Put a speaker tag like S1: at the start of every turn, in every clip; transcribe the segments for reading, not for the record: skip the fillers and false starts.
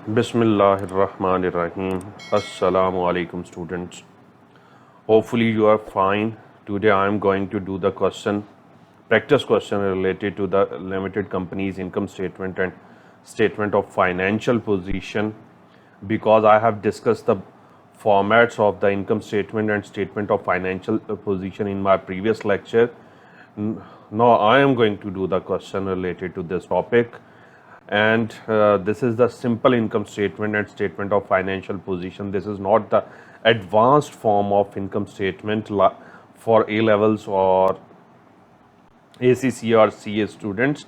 S1: Bismillahirrahmanirrahim. Assalamu alaikum, students. Hopefully you are fine. Today I am going to do the practice question related to the limited company's income statement and statement of financial position, because I have discussed the formats of the income statement and statement of financial position in my previous lecture. Now I am going to do the question related to this topic, and this is the simple income statement and statement of financial position. This is not the advanced form of income statement for A levels or ACCA or CA students.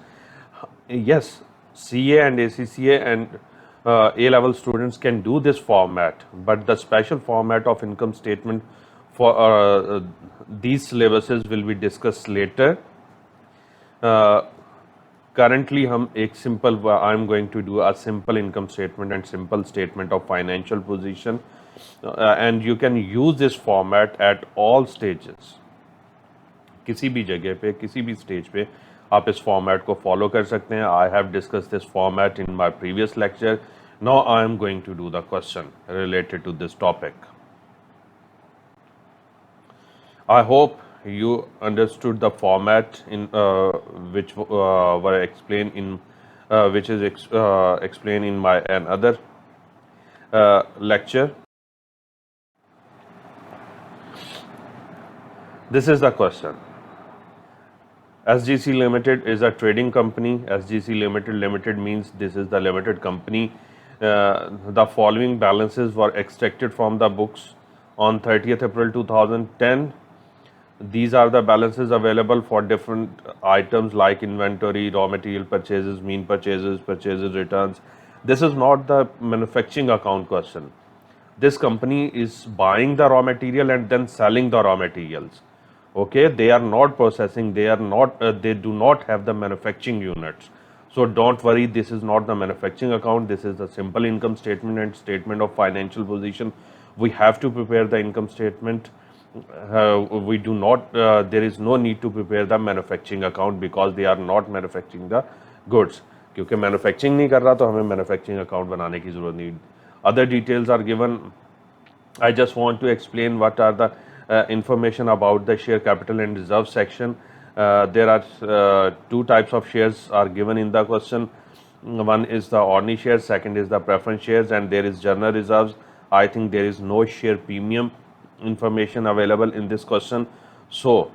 S1: Yes, CA and ACCA and A level students can do this format, but the special format of income statement for these syllabuses will be discussed later. Currently हम एक simple I'm going to do a simple income statement and simple statement of financial position, and you can use this format at all stages. किसी भी जगह पे किसी भी stage पे आप इस फॉर्मेट को फॉलो कर सकते हैं. I have discuss this format in my previous lecture. Now I am going to do the question related to this topic. I hope you understood the format in which were explained in which is explained in my another lecture. This is the question. SGC Limited is a trading company. SGC Limited means this is the limited company. The following balances were extracted from the books on 30th April 2010. These are the balances available for different items like inventory, raw material purchases, mean purchases, purchases returns. This is not the manufacturing account question. This company is buying the raw material and then selling the raw materials. Okay, they are not processing, they are not they do not have the manufacturing units. So don't worry, this is not the manufacturing account. This is the simple income statement and statement of financial position. We have to prepare the income statement. We do not there is no need to prepare the manufacturing account because they are not manufacturing the goods. क्योंकि manufacturing नहीं कर रहा तो हमें manufacturing account बनाने की ज़रूरत नहीं. Other details are given. I just want to explain what are the information about the share capital and reserve section. There are two types of shares are given in the question. One is the ordinary shares, second is the preference shares, and there is general reserves. I think there is no share premium information available in this question. So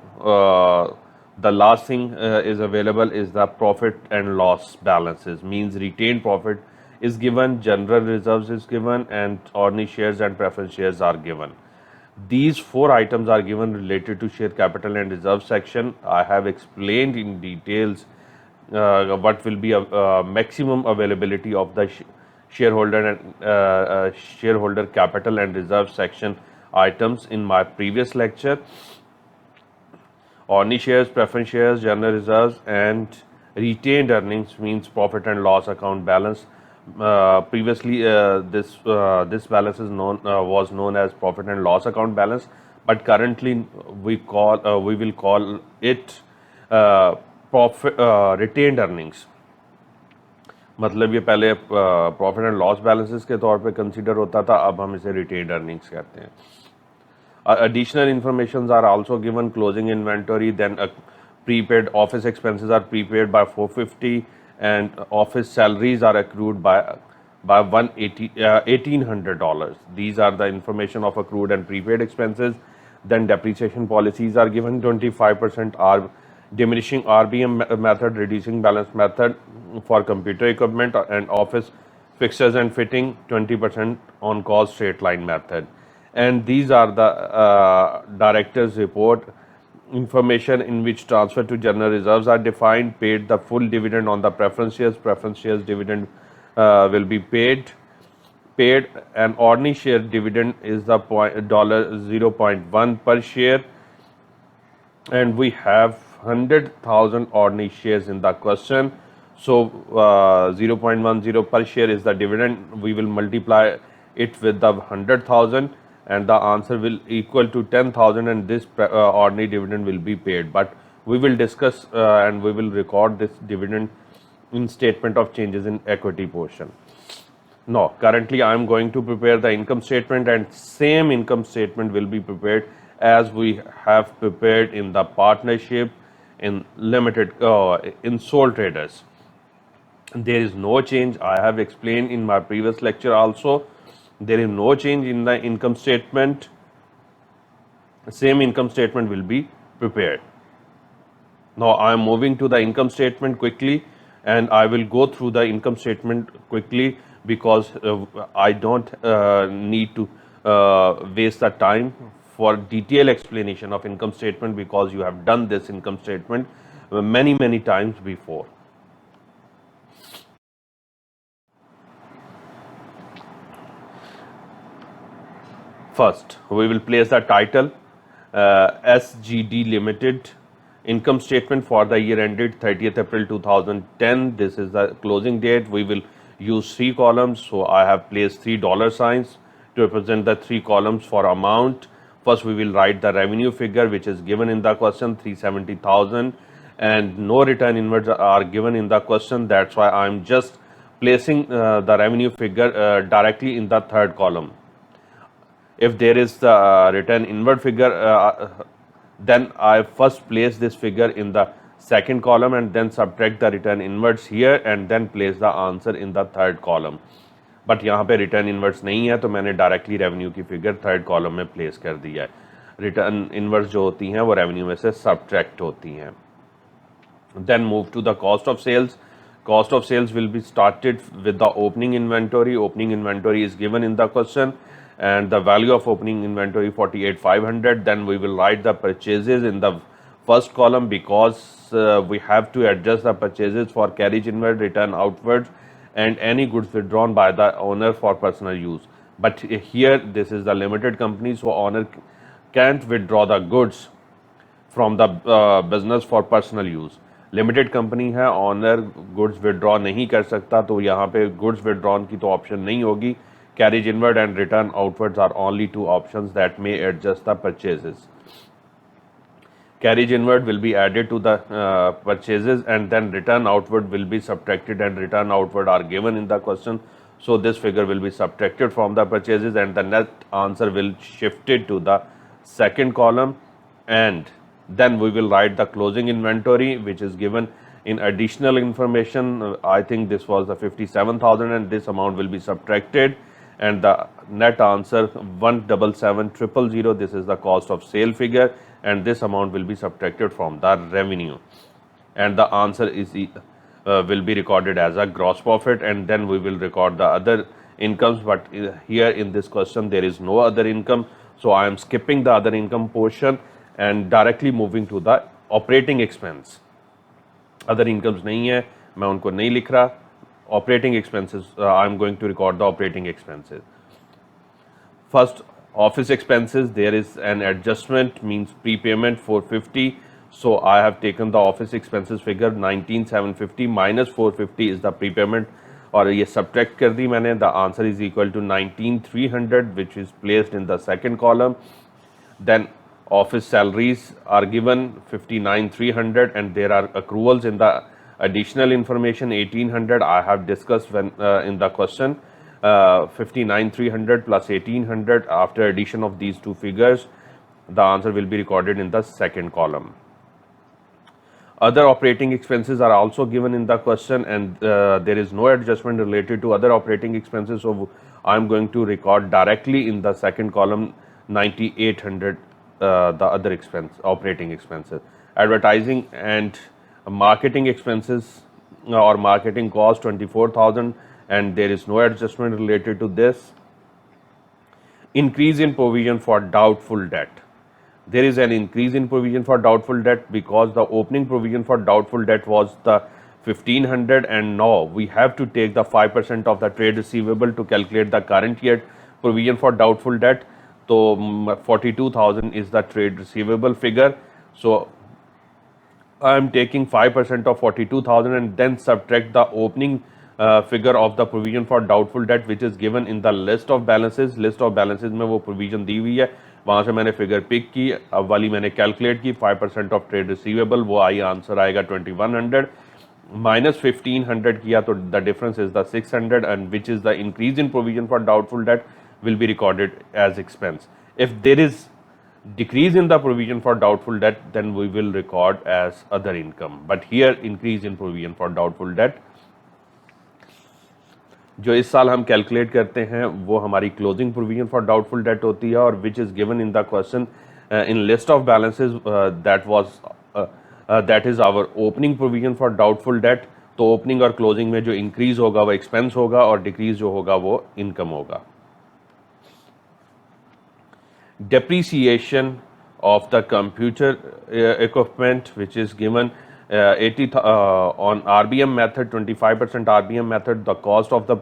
S1: the last thing is available is the profit and loss balances, means retained profit is given, general reserves is given, and ordinary shares and preference shares are given. These four items are given related to share capital and reserve section. I have explained in details what will be a maximum availability of the shareholder and shareholder capital and reserve section items in my previous lecture. Ordinary shares, preference shares, general reserves, and retained earnings means profit and loss account balance. Previously, this balance is was known as profit and loss account balance, but currently we will call it retained earnings. मतलब ये पहले profit and loss balances के तौर पे consider होता था, अब हम इसे रिटेन्ड अर्निंग्स कहते हैं. Additional informations are also given. Closing inventory, then prepaid office expenses are prepaid by 450, and office salaries are accrued by $1,800. These are the information of accrued and prepaid expenses. Then depreciation policies are given. 25% are diminishing RBM method, reducing balance method for computer equipment and office fixtures and fitting. 20% on cost straight line method. And these are the director's report information in which transfer to general reserves are defined. Paid the full dividend on the preference shares dividend will be paid. An ordinary share dividend is the $0.1 per share, and we have 100,000 ordinary shares in the question. So 0.10 per share is the dividend. We will multiply it with the 100,000 and the answer will equal to 10,000, and this ordinary dividend will be paid. But we will discuss and we will record this dividend in statement of changes in equity portion. No, currently I am going to prepare the income statement, and same income statement will be prepared as we have prepared in the partnership, in limited, in sole traders. There is no change. I have explained in my previous lecture also. There is no change in the income statement. Same income statement will be prepared. Now I am moving to the income statement quickly, and I will go through the income statement quickly because I don't need to waste the time for detailed explanation of income statement, because you have done this income statement many times before. First, we will place the title SGD Limited income statement for the year ended 30th April 2010. This is the closing date. We will use three columns. So I have placed $3 to represent the three columns for amount. First, we will write the revenue figure, which is given in the question, 370,000, and no return inwards are given in the question. That's why I'm just placing the revenue figure directly in the third column. If there is the return inward figure, then I first place this figure in the second column and then subtract the return inwards here and then place the answer in the third column. But यहाँ पे return inverse नहीं है, तो मैंने directly revenue की figure third column में place कर दिया है. रिटर्न इनवर्स जो होती हैं वो रेवेन्यू में से सब्ट्रैक्ट होती हैं. Then move to the cost of sales. Cost of sales will be started with the opening inventory. Opening inventory is given in the question, and the value of opening inventory 48,500. Then we will write the purchases in the first column, because we have to adjust the purchases for carriage inward, return outwards, and any goods withdrawn by the owner for personal use. But here this is the limited company, so owner can't withdraw the goods from the business for personal use. Limited company है, honour goods withdraw नहीं कर सकता, तो यहाँ पे goods withdrawn की तो option नहीं होगी. Carriage inward and return outwards are only two options that may adjust the purchases. Carriage inward will be added to the purchases, and then return outward will be subtracted, and return outward are given in the question. So this figure will be subtracted from the purchases, and the net answer will shifted to the second column. And then we will write the closing inventory, which is given in additional information. I think this was the 57,000, and this amount will be subtracted, and the net answer 177,000. This is the cost of sale figure, and this amount will be subtracted from the revenue, and the answer is will be recorded as a gross profit. And then we will record the other incomes, but here in this question there is no other income, so I am skipping the other income portion and directly moving to the operating expense. Other incomes नहीं है, मैं उनको नहीं लिख रहा. Operating expenses, I am going to record the operating expenses. First, office expenses, there is an adjustment, means prepayment 450. So I have taken the office expenses figure 19,750 minus 450 is the prepayment, और ये subtract कर दी मैंने. The answer is equal to 19,300, which is placed in the second column. Then office salaries are given 59,300, and there are accruals in the additional information 1,800. I have discussed when in the question. 59,300 plus 1,800, after addition of these two figures, the answer will be recorded in the second column. Other operating expenses are also given in the question, and there is no adjustment related to other operating expenses, so I am going to record directly in the second column 9,800 the other operating expenses. Advertising and marketing expenses or marketing cost 24,000, and there is no adjustment related to this. Increase in provision for doubtful debt. There is an increase in provision for doubtful debt because the opening provision for doubtful debt was the 1,500, and now we have to take the 5% of the trade receivable to calculate the current year provision for doubtful debt. So 42,000 is the trade receivable figure. So I am taking 5% of 42,000 and then subtract the opening figure of the provision for doubtful debt, which is given in the list of balances. List of balances में वो provision दी हुई है, वहाँ से मैंने figure pick की, अब वाली मैंने calculate की. 5% of trade receivable, वो आई आंसर आएगा 2,100. माइनस 1500 किया तो the difference is the 600 and which is the increase in provision for doubtful date will be recorded as expense. If there is decrease in the provision for doubtful debt, then we will record as other income. But here increase in provision for doubtful debt, जो इस साल हम calculate करते हैं वो हमारी closing provision for doubtful debt होती है और which is given in the question in list of balances that is our opening provision for doubtful debt. तो ओपनिंग और क्लोजिंग में जो इंक्रीज होगा वो एक्सपेंस होगा और डिक्रीज जो होगा वो इनकम होगा. Depreciation of the computer equipment which is given 80 on RBM method, 25% RBM method, the cost of the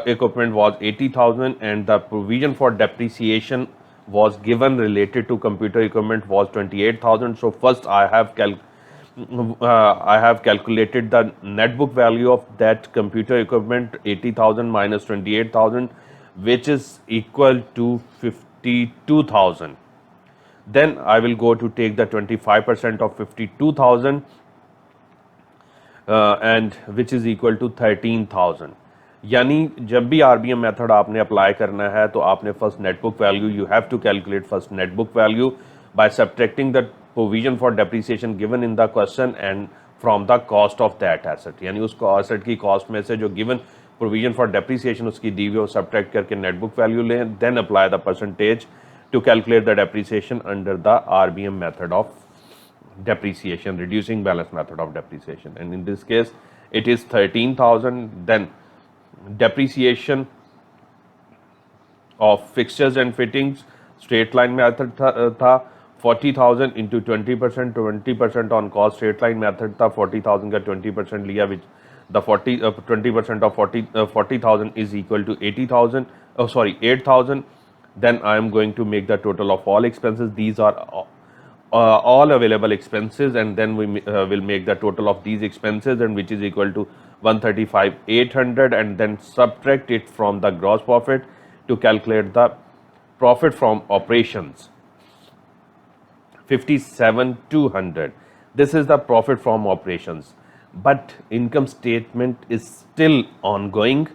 S1: equipment was 80,000 and the provision for depreciation was given related to computer equipment was 28,000. So first I have calculated the net book value of that computer equipment, 80,000 minus 28,000, which is equal to 52,000. Then I will go to take the 25% of 52,000 and which is equal to 13,000. यानी जब भी RBM method आपने apply करना है तो आपने first net book value, you have to calculate first net book value by subtracting the provision for depreciation given in the question and from the cost of that asset. यानी उस asset की cost में से जो given provision for depreciation उसकी दी हुई subtract करके net book value लें, then apply the percentage to calculate the depreciation under the RBM method of depreciation, reducing balance method of depreciation, and in this case it is 13,000. Then depreciation of fixtures and fittings straight line method था 40,000 into 20%, 20% on cost straight line method था 40,000 का 20% लिया, which the 20% of 40,000 is equal to 80,000, 8,000. Then I am going to make the total of all expenses. These are all available expenses, and then we will make the total of these expenses, and which is equal to 135,800, and then subtract it from the gross profit to calculate the profit from operations, 57,200. This is the profit from operations, but income statement is still ongoing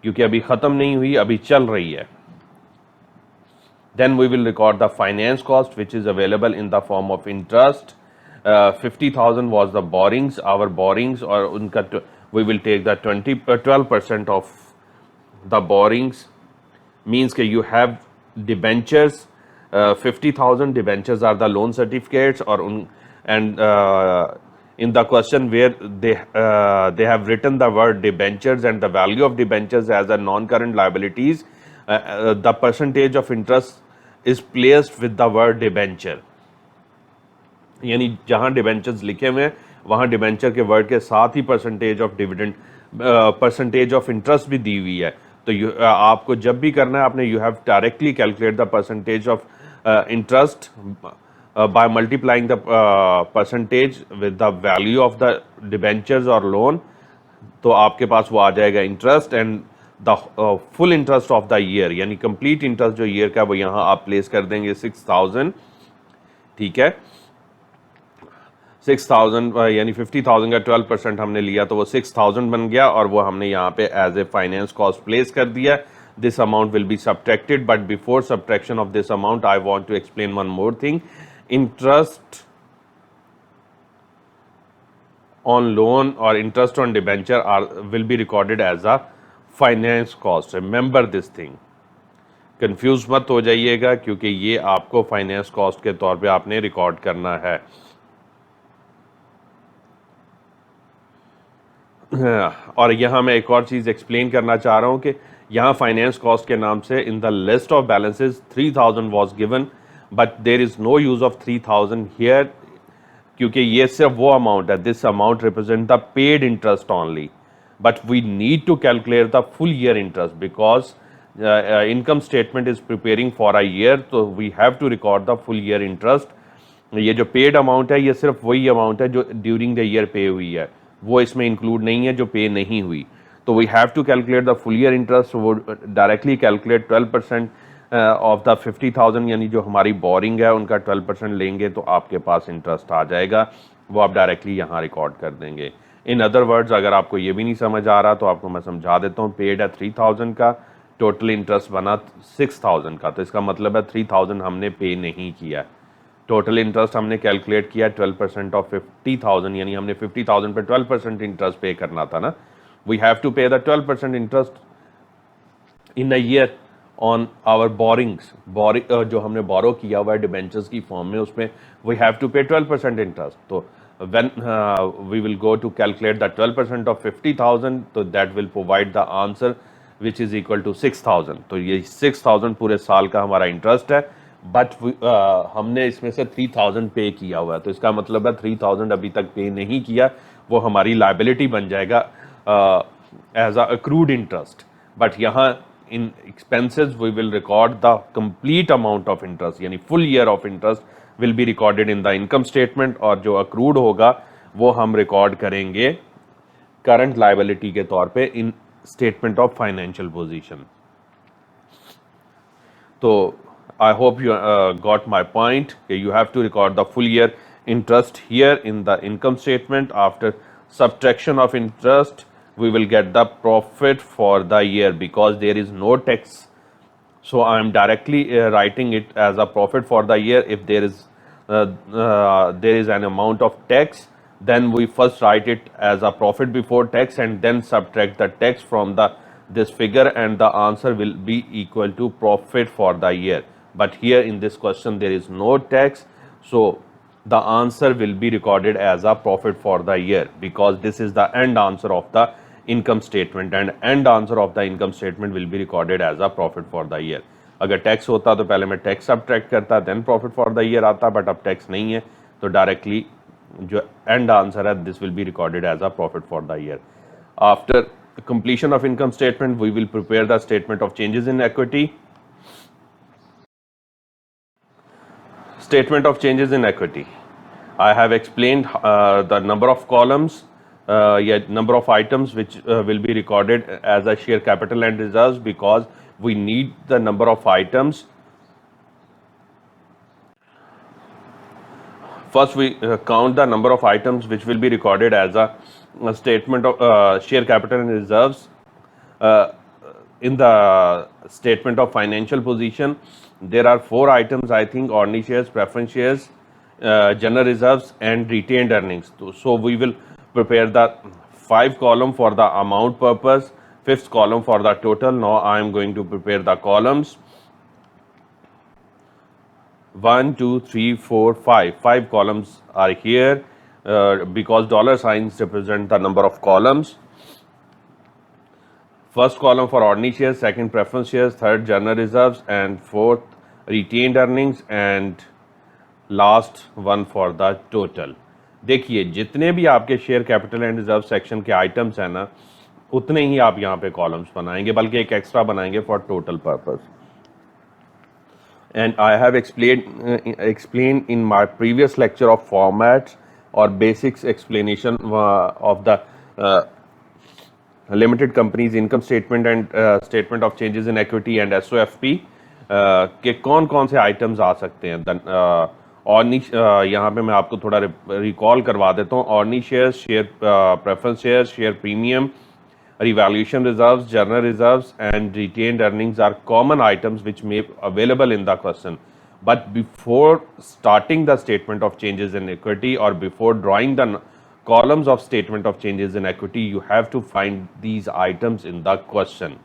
S1: क्योंकि अभी ख़त्म नहीं हुई, अभी चल रही है. Then we will record the finance cost, which is available in the form of interest. 50,000 was the borrowings, our borrowings, or unka we will take the 12% of the borrowings. Means that you have debentures, 50,000 debentures are the loan certificates, or and in the question where they have written the word debentures and the value of debentures as a non-current liabilities, the percentage of interest is placed with the word debenture. यानी जहाँ debentures लिखे हुए हैं वहाँ debenture के word के साथ ही percentage of dividend, percentage of interest भी दी हुई है. तो आपको जब भी करना है आपने you have directly calculate the percentage of interest by multiplying the percentage with the value of the debentures or loan. तो आपके पास वो आ जाएगा interest and the full interest of the year, यानी कंप्लीट इंटरेस्ट जो ईयर का वो यहाँ आप प्लेस कर देंगे 6,000. ठीक है, 6,000 यानी 50,000 का 12% हमने लिया तो वो 6,000 बन गया और वो हमने यहाँ पे as a finance cost place कर दिया. This amount will be subtracted, but before subtraction of this amount I want to explain one more thing. Interest on loan or interest on debenture will be recorded as a finance cost. Remember this thing. Confuse मत हो जाइएगा क्योंकि ये आपको finance cost के तौर पे आपने रिकॉर्ड करना है. और यहाँ मैं एक और चीज़ एक्सप्लेन करना चाह रहा हूँ कि यहाँ फाइनेंस कॉस्ट के नाम से in the list of balances 3,000 was given, but there is no use of 3,000 here क्योंकि ये सिर्फ वो अमाउंट है. This amount represent the paid interest only, but we need to calculate the full year interest because income statement is preparing for a year, तो we have to record the full year interest. ये जो paid amount है ये सिर्फ वही amount है जो during the year पे हुई है, वो इसमें इंक्लूड नहीं है जो पे नहीं हुई. तो we have to calculate the full year interest. वो डायरेक्टली कैलकुलेट 12% ऑफ द 50,000 यानी जो हमारी बोरिंग है उनका 12% लेंगे तो आपके पास इंटरेस्ट आ जाएगा, वो आप डायरेक्टली यहाँ रिकॉर्ड कर देंगे. इन अदर वर्ड्स अगर आपको ये भी नहीं समझ आ रहा तो आपको मैं समझा देता हूँ। पेड है 3000 का, टोटल इंटरेस्ट बना 6000 का, तो इसका मतलब है 3000 हमने पे नहीं किया। टोटल इंटरेस्ट हमने कैलकुलेट किया 12% ऑफ 50,000, यानी हमने 50,000 पे 12% इंटरेस्ट पे करना था ना। We have to pay the 12% interest in a year on our borrowings. जो हमने बोरो किया हुआ है डिबेंचर्स की फॉर्म में, उसमें वी हैव टू पे 12% इंटरेस्ट। तो when we will go to calculate the 12% of 50,000, तो that will provide the answer which is equal to 6,000। तो ये 6,000 पूरे साल का हमारा इंटरेस्ट है, बट हमने इसमें से 3,000 पे किया हुआ है, तो इसका मतलब है 3,000 अभी तक पे नहीं किया, वो हमारी लाइबिलिटी बन जाएगा as a accrued interest. But यहाँ in expenses we will record the complete amount of interest, यानी full year of interest will be recorded in the income statement, और जो अक्रूड होगा वो हम रिकॉर्ड करेंगे करंट लाइबिलिटी के तौर पे in statement of financial position. तो I hope you got my point कि you have to record the full year interest here in the income statement. After subtraction of interest we will get the profit for the year because there is no tax, so I am directly writing it as a profit for the year. If there is an amount of tax, then we first write it as a profit before tax and then subtract the tax from this figure, and the answer will be equal to profit for the year. But here in this question there is no tax, so the answer will be recorded as a profit for the year because this is the end answer of the income statement, and end answer of the income statement will be recorded as a profit for the year. अगर tax होता तो पहले मैं tax subtract करता, then profit for the year आता, but अब tax नहीं है तो डायरेक्टली जो एंड आंसर है this will be recorded as a profit for the year. After completion of income statement we will prepare the statement of changes in equity. Statement of changes in equity. I have explained the number of columns, yet number of items which will be recorded as a share capital and reserves because we need the number of items. First we count the number of items which will be recorded as a statement of share capital and reserves in the statement of financial position. There are 4 items, I think: ordinary shares, preference shares, general reserves and retained earnings. So we will prepare the 5 column for the amount purpose, 5th column for the total. Now I am going to prepare the columns 1, 2, 3, 4, 5. 5 columns are here because dollar signs represent the number of columns. First column for ordinary shares, second preference shares, third general reserves, and fourth retained earnings, and last one for the total. देखिए जितने भी आपके share capital and reserve section के items हैं ना, उतने ही आप यहाँ पे कॉलम्स बनाएंगे, बल्कि एक एक्स्ट्रा बनाएंगे for total purpose. And I have explain in my previous lecture of formats और basics explanation of the limited companies income statement and statement of changes in equity and SOFP के कौन कौन से items आ सकते हैं। Ordinary यहाँ पे मैं आपको थोड़ा रिकॉल करवा देता हूँ। Ordinary shares, share preference shares, share premium, revaluation reserves, general reserves and retained earnings are common items which may be available in the question. But before starting the statement of changes in equity or before drawing the columns of statement of changes in equity, you have to find these items in the question.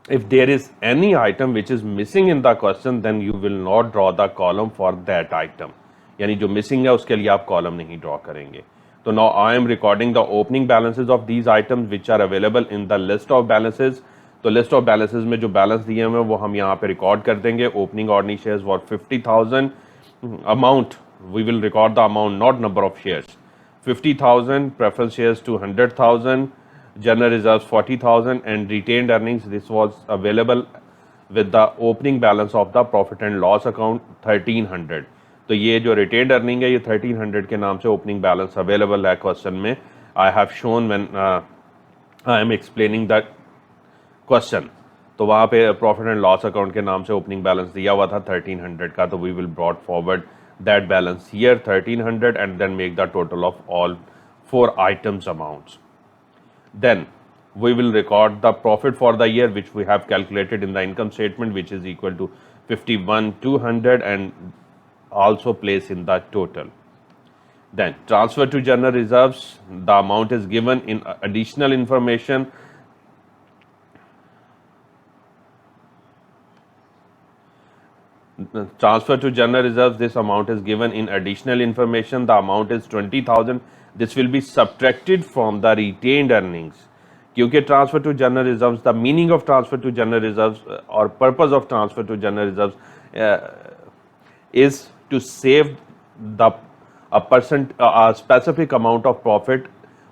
S1: If there is any item which is missing in the question, then you will not draw the column for that item. यानी जो missing है उसके लिए आप column नहीं draw करेंगे। तो now I am recording the opening balances of these items which are available in the list of balances. तो list of balances में जो balance दिए हुए हैं वो हम यहाँ पे record कर देंगे। Opening ordinary shares were 50,000. Amount we will record the amount, not number of shares. 50,000, preference shares 200,000, general reserves 40,000 and retained earnings. This was available with the opening balance of the profit and loss account 1300. तो ये जो retained earning है ये 1300 के नाम से opening balance available है question में। I have shown when I am explaining that question. तो वहाँ पे प्रॉफिट एंड लॉस अकाउंट के नाम से ओपनिंग बैलेंस दिया हुआ था 1300 का। तो we will brought forward that balance here 1300 and then make the total of all 4 items amounts. Then we will record the profit for the year, which we have calculated in the income statement, which is equal to 51,200, and also place in the total. Then transfer to general reserves, the amount is given in additional information. Transfer to general reserves, this amount is given in additional information. The amount is 20,000. This will be subtracted from the retained earnings. क्योंकि transfer to general reserves, the meaning of transfer to general reserves or purpose of transfer to general reserves is to save a specific amount of profit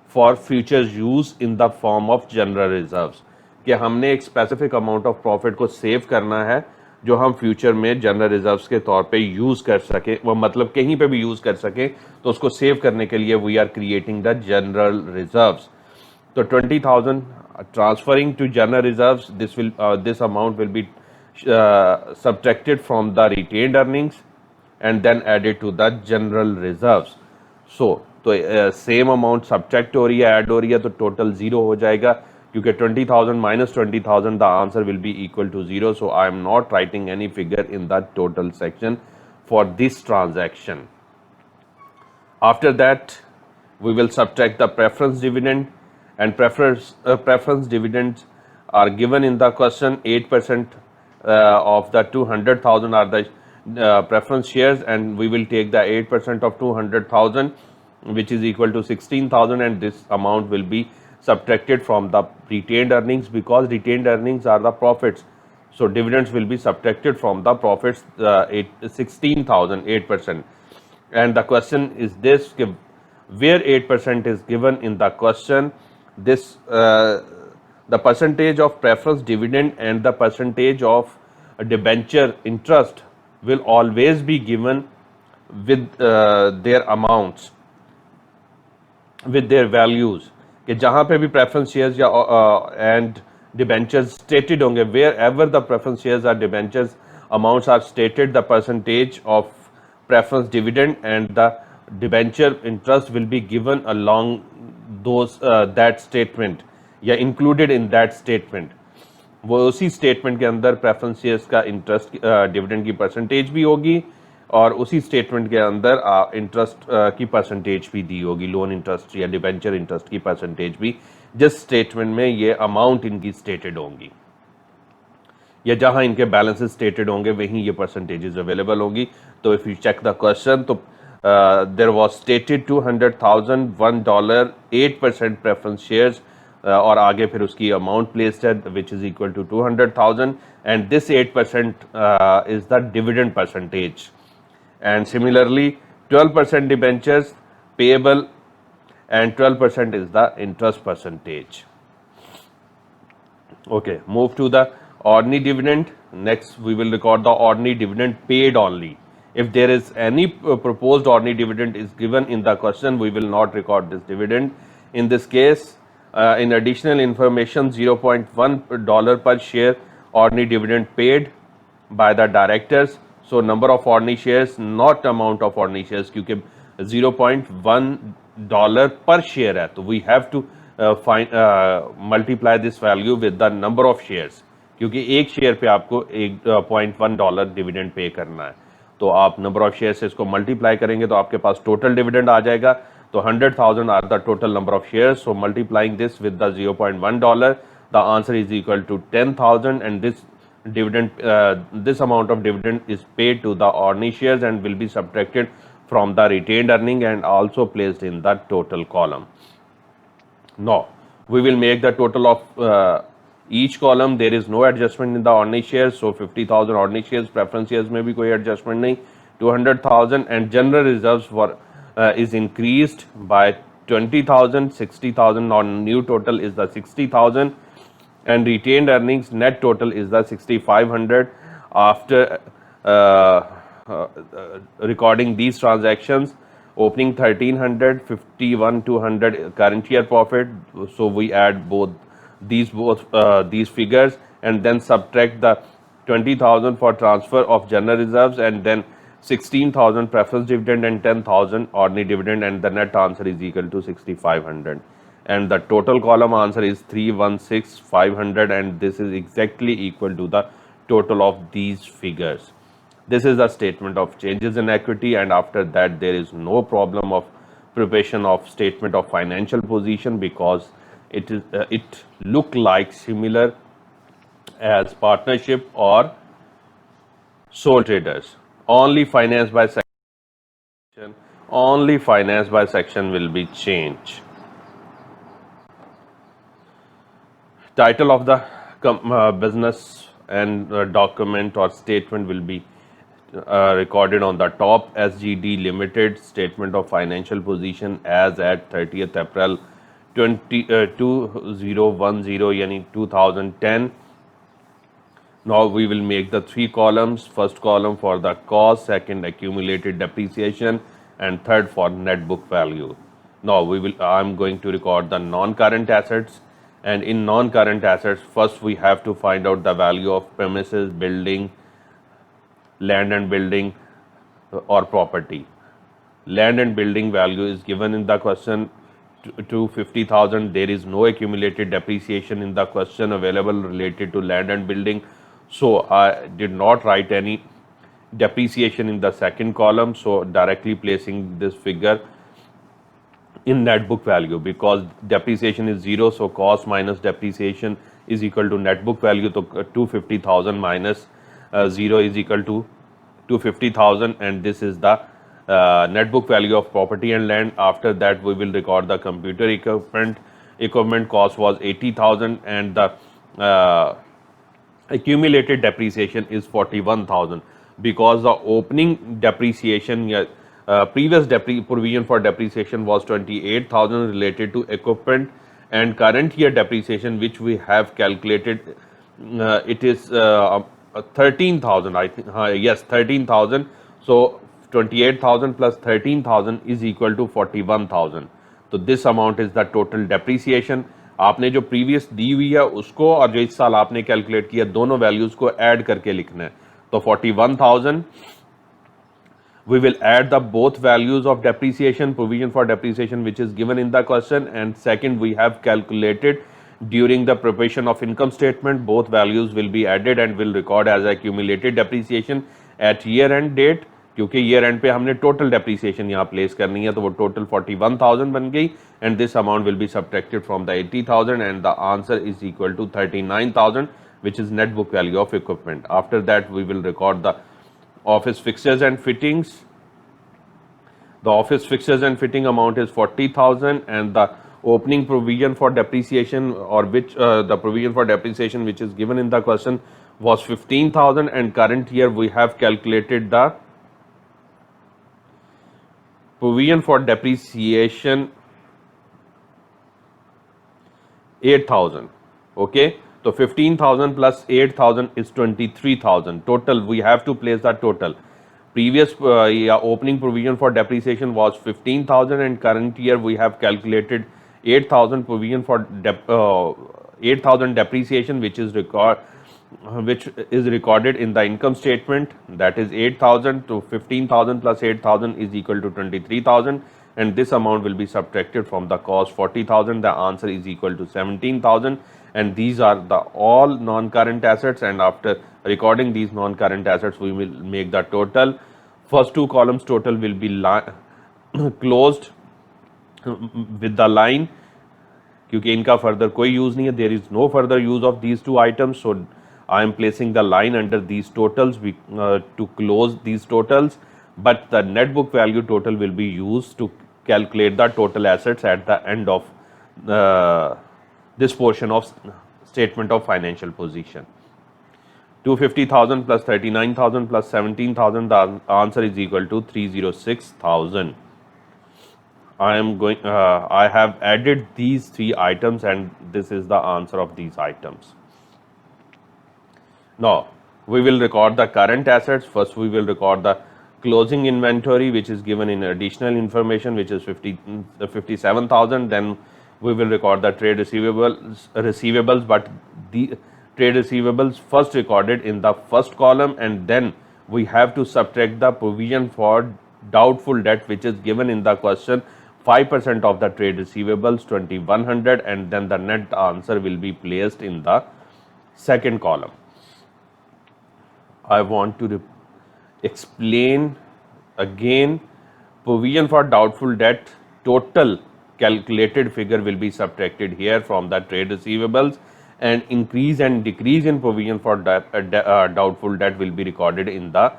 S1: for future use in the form of general reserves. कि हमने एक specific amount of profit को save करना है जो हम future में general reserves के तौर पे यूज़ कर सकें, वो मतलब कहीं पे भी यूज़ कर सकें, तो उसको सेव करने के लिए we are creating the general reserves. तो 20,000 transferring to general reserves, this amount will be subtracted from the retained earnings and then added to the general reserves. So तो सेम अमाउंट सब्ट्रैक्ट हो रही है, add हो रही है, तो total zero हो जाएगा क्योंकि 20,000 minus 20,000 the answer will be equal to 0. So I am not writing any figure in the total section for this transaction. After that we will subtract the preference dividend, and preference dividends are given in the question. 8% of the 200,000 are the preference shares, and we will take the 8% of 200,000, which is equal to 16,000, and this amount will be subtracted from the retained earnings because retained earnings are the profits. So dividends will be subtracted from the profits, 16,000, 8%. And the question is this, where 8% is given in the question, this the percentage of preference dividend and the percentage of debenture interest will always be given with their amounts, with their values. कि जहाँ पे भी preference shares या and debentures stated होंगे, wherever the preference shares or debentures amounts are stated, the percentage of preference dividend and the debenture interest will be given along those that statement या included in that statement. वो उसी statement के अंदर preference shares का interest dividend की percentage भी होगी और उसी स्टेटमेंट के अंदर इंटरेस्ट की परसेंटेज भी दी होगी, लोन इंटरेस्ट या डिबेंचर इंटरेस्ट की परसेंटेज भी, जिस स्टेटमेंट में ये अमाउंट इनकी स्टेटेड होंगी या जहां इनके बैलेंसेस स्टेटेड होंगे वहीं ये परसेंटेजेस अवेलेबल होंगी. तो if you check the question, तो there was stated 200,000, $1, 8% preference shares, और आगे फिर उसकी अमाउंट प्लेस्ड है which is equal to 200,000, and this 8% is the dividend percentage. And similarly 12% debentures payable and 12% is the interest percentage. Okay, move to the ordinary dividend. Next we will record the ordinary dividend paid only. If there is any proposed ordinary dividend is given in the question, we will not record this dividend. In this case, in additional information, $0.1 per share ordinary dividend paid by the directors. So number of ordinary shares, not amount of ordinary shares, क्योंकि $0.1 per share है, तो we have to multiply this value with the number of shares, क्योंकि एक share पे आपको $0.1 dividend pay करना है. तो आप नंबर ऑफ शेयर से इसको मल्टीप्लाई करेंगे तो आपके पास टोटल डिविडेंड आ जाएगा. तो 100,000 are the total number of shares. So multiplying this with the $0.1, the answer is equal to 10,000, and this dividend, this amount of dividend is paid to the ordinary shares and will be subtracted from the retained earning and also placed in the total column. Now we will make the total of each column. There is no adjustment in the ordinary shares, so 50,000 ordinary shares, preference shares में भी कोई adjustment नहीं. 200,000 and general reserves were is increased by 20,000, 60,000. Now new total is the 60,000. And retained earnings net total is the 6,500. After recording these transactions, opening 1,300, 51, 200 current year profit. So we add these figures and then subtract the 20,000 for transfer of general reserves, and then 16,000 preference dividend and 10,000 ordinary dividend, and the net answer is equal to 6,500. And the total column answer is 316,500, and this is exactly equal to the total of these figures. This is a statement of changes in equity, and after that there is no problem of preparation of statement of financial position, because it look like similar as partnership or sole traders. Only finance by section will be changed. Title of the business and document or statement will be recorded on the top: SGD Limited statement of financial position as at 30th April 2010 yani 2010. Now we will make the three columns. First column for the cost, second accumulated depreciation, and third for net book value. Now I'm going to record the non-current assets, and in non-current assets, first we have to find out the value of premises, building, land and building or property. Land and building value is given in the question to 50,000. There is no accumulated depreciation in the question available related to land and building, so I did not write any depreciation in the second column. So directly placing this figure in net book value, because depreciation is 0, so cost minus depreciation is equal to net book value. So 250,000 minus 0 is equal to 250,000, and this is the net book value of property and land. After that we will record the computer equipment. Equipment cost was 80,000, and the accumulated depreciation is 41,000, because the opening depreciation, previous provision for depreciation was 28,000 related to equipment, and current year depreciation which we have calculated, it is 13,000, I think. Yes, 13,000. So 28,000 plus 13,000 is equal to 41,000. तो this amount is the total depreciation. आपने जो previous दी हुई है उसको और जो इस साल आपने कैलकुलेट किया, दोनों वैल्यूज को ऐड करके लिखना है. तो 41,000 we will add the both values of depreciation, provision for depreciation which is given in the question, and second we have calculated during the preparation of income statement. Both values will be added and will record as accumulated depreciation at year end date, क्योंकि year and पे हमने total depreciation यहाँ place करनी है, तो वो total 41,000 बन गई, and this amount will be subtracted from the 80,000, and the answer is equal to 39,000 which is net book value of equipment. After that we will record the office fixtures and fittings. The office fixtures and fitting amount is 40,000, and the opening provision for depreciation, or which the provision for depreciation which is given in the question, was 15,000, and current year we have calculated the provision for depreciation 8,000. Okay, so 15,000 plus 8,000 is 23,000. Total we have to place the total. Previous opening provision for depreciation was 15,000, and current year we have calculated 8,000 provision for 8,000 depreciation which is recorded in the income statement. That is 8,000 to 15,000 plus 8,000 is equal to 23,000, and this amount will be subtracted from the cost 40,000. The answer is equal to 17,000, and these are the all non-current assets, and after recording these non-current assets we will make the total. First two columns total will be closed with the line, क्योंकि इनका further कोई use नहीं है. There is no further use of these two items, so I am placing the line under these totals to close these totals, but the net book value total will be used to calculate the total assets at the end of this portion of statement of financial position. 250,000 plus 39,000 plus 17,000, the answer is equal to 306,000. I have added these three items, and this is the answer of these items. Now we will record the current assets. First we will record the closing inventory which is given in additional information, which is 57,000. Then we will record the trade receivables, but the trade receivables first recorded in the first column, and then we have to subtract the provision for doubtful debt which is given in the question, 5% of the trade receivables 2100, and then the net answer will be placed in the second column. I want to explain again. Provision for doubtful debt, total calculated figure will be subtracted here from the trade receivables, and increase and decrease in provision for doubtful debt will be recorded in the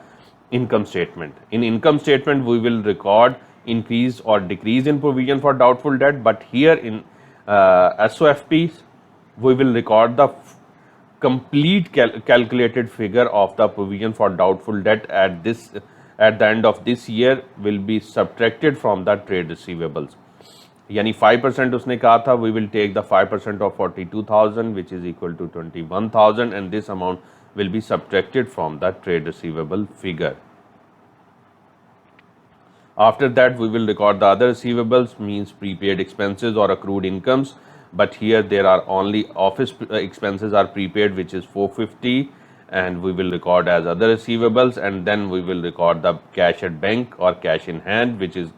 S1: income statement. In income statement we will record increase or decrease in provision for doubtful debt, but here in SOFP we will record the complete calculated figure of the provision for doubtful debt at the end of this year will be subtracted from the trade receivables. यानी 5% उसने कहा था, we will take the 5% of 42,000 which is equal to 21,000, and this amount will be subtracted from the trade receivable figure. After that we will record the other receivables, means prepaid expenses or accrued incomes, but here there are only office expenses are prepaid, which is 450, and we will record as other receivables, and then we will record the cash at bank or cash in hand, which is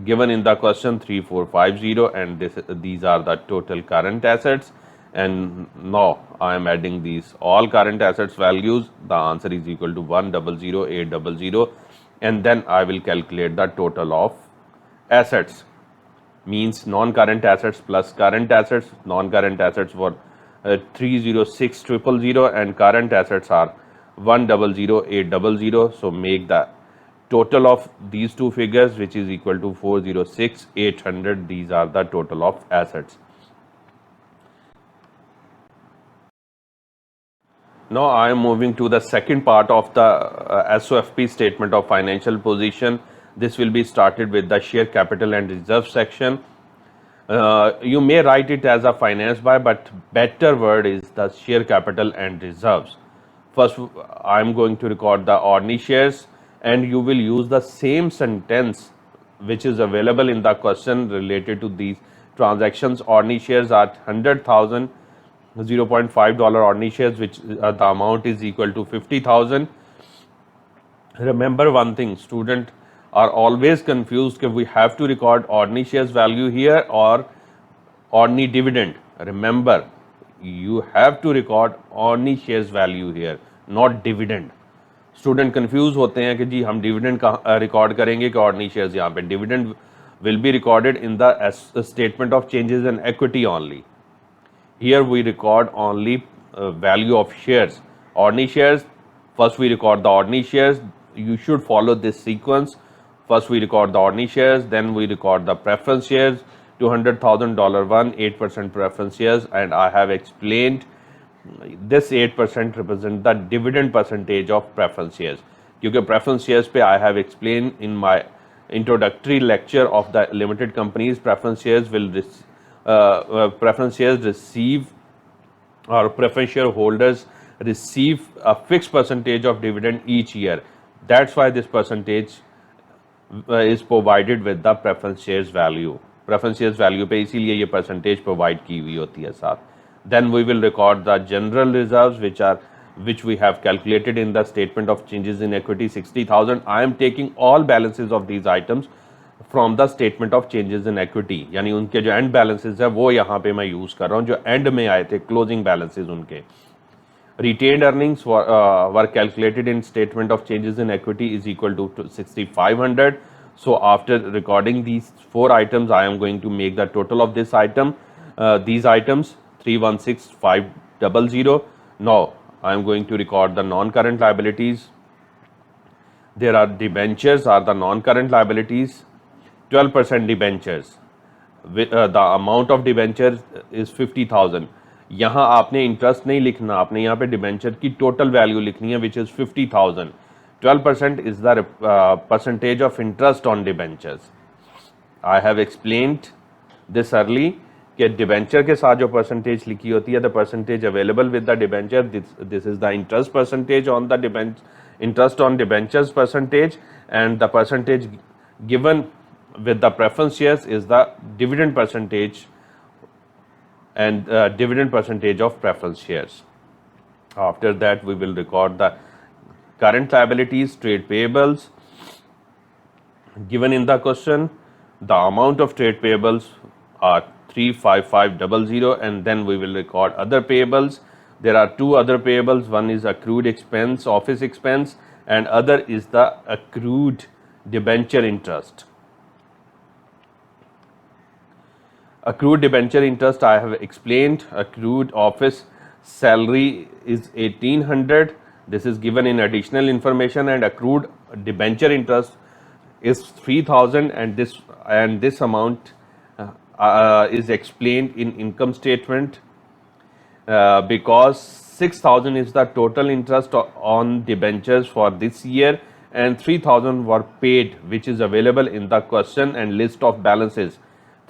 S1: given in the question 3450, and these are the total current assets. And now I am adding these all current assets values. The answer is equal to 100,800, and then I will calculate the total of assets, means non-current assets plus current assets. Non-current assets were 306,000 and current assets are 100,800. So make the total of these two figures, which is equal to 406,800. These are the total of assets. Now I am moving to the second part of the SOFP, statement of financial position. This will be started with the share capital and reserve section. You may write it as a finance by, but better word is the share capital and reserves. First I am going to record the ordinary shares, and you will use the same sentence which is available in the question related to these transactions. Ordinary shares are 100,000, $0.5 ordinary shares, which the amount is equal to 50,000. Remember one thing, student are always confused if we have to record ordinary shares value here or ordinary dividend. Remember, you have to record ordinary shares value here, not dividend. Student confuse होते हैं कि जी हम dividend का record करेंगे कि ordinary shares. यहाँ पे dividend will be recorded in the statement of changes in equity only. Here we record only value of shares. Ordinary shares, first we record the ordinary shares. You should follow this sequence. First we record the ordinary shares, then we record the preference shares. $200,000 one, 8% preference shares, and I have explained this 8% represent the dividend percentage of preference shares. क्योंकि preference shares पे I have explained in my introductory lecture of the limited companies, preference shares receive, or preference shareholders receive a fixed percentage of dividend each year. That's why this percentage is provided with the preference shares value. Preference shares value पे इसीलिए ये percentage provide की हुई होती है साथ. Then we will record the general reserves, which we have calculated in the statement of changes in equity, 60,000. I am taking all balances of these items from the statement of changes in equity. यानी उनके जो end balances है वो यहाँ पे मैं use कर रहा हूँ, जो end में आए थे closing balances उनके. Retained earnings were calculated in statement of changes in equity is equal to 6,500. So after recording these four items, I am going to make the total of this item, these items 316,500. Now I am going to record the non-current liabilities. There are debentures are the non-current liabilities. 12% debentures. The amount of debentures is 50,000. यहाँ आपने interest नहीं लिखना, आपने यहाँ पे debenture की total value लिखनी है, which is 50,000. 12% is the percentage of interest on debentures. I have explained this early कि डिबेंचर के साथ जो परसेंटेज लिखी होती है, the percentage available with the debenture, this is the interest percentage on the interest on debentures percentage, and the percentage given with the preference shares is the dividend percentage and dividend percentage of preference shares. After that we will record the current liabilities, trade payables. Given in the question, the amount of trade payables are 35500, and then we will record other payables. There are two other payables. One is accrued expense, office expense, and other is the accrued debenture interest. Accrued debenture interest I have explained. Accrued office salary is 1800. This is given in additional information, and accrued debenture interest is 3000, and this amount is explained in income statement because 6000 is the total interest on debentures for this year, and 3000 were paid, which is available in the question and list of balances.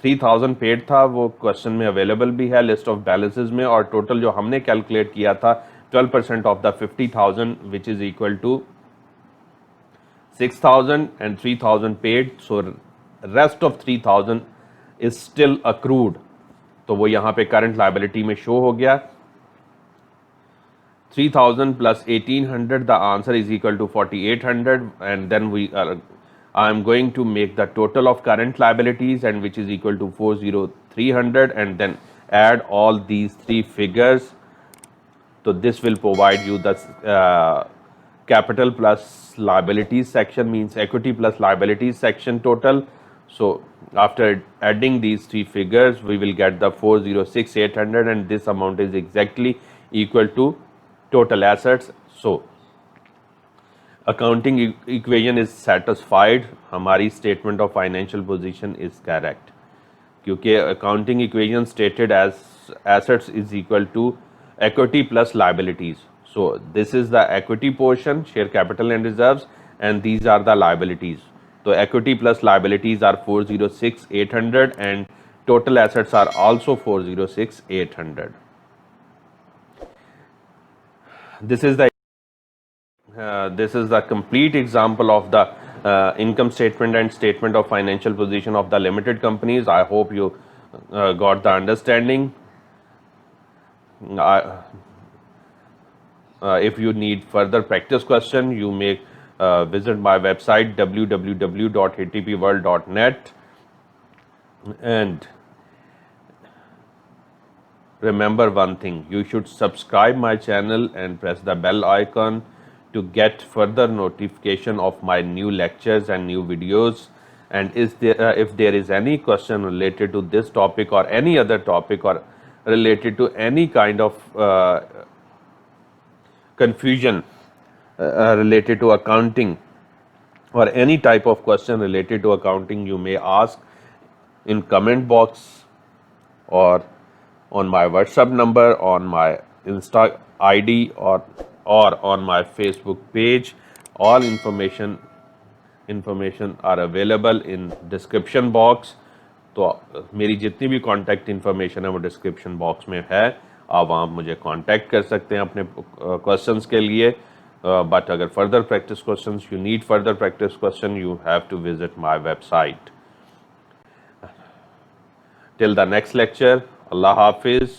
S1: 3000 paid था, वो question में available भी है list of balances में, और total जो हमने calculate किया था 12% of the 50,000 which is equal to 6,000 and 3,000 paid, so rest of 3,000 is still accrued. तो वो यहाँ पे करंट लाइबिलिटी में शो हो गया. 3,000 plus 1,800, the answer is equal to 4,800, and then I am going to make the total of current liabilities, and which is equal to 4,300, and then add all these three figures. So this will provide you the capital plus liabilities section, means equity plus liabilities section total. So after adding these three figures, we will get the 406,800, and this amount is exactly equal to total assets. So accounting equation is satisfied. हमारी statement of financial position is correct, क्योंकि accounting equation stated as assets is equal to equity plus liabilities. So this is the equity portion, share capital and reserves, and these are the liabilities. So equity plus liabilities are 406,800, and total assets are also 406,800. This is the complete example of the income statement and statement of financial position of the limited companies. I hope you got the understanding. If you need further practice question, you may visit my website www.atpworld.net, and remember one thing: you should subscribe my channel and press the bell icon to get further notification of my new lectures and new videos. And if there is any question related to this topic or any other topic, or related to any kind of confusion related to accounting, or any type of question related to accounting, you may ask in comment box, or on my WhatsApp number, on my Insta ID, or on my Facebook page. All information are available in description box. तो मेरी जितनी भी contact information है वो description box में है. आप वहाँ मुझे कांटेक्ट कर सकते हैं अपने क्वेश्चंस के लिए. बट अगर further practice questions, you need further practice question, you have to visit my website. Till the next lecture, अल्लाह हाफिज़.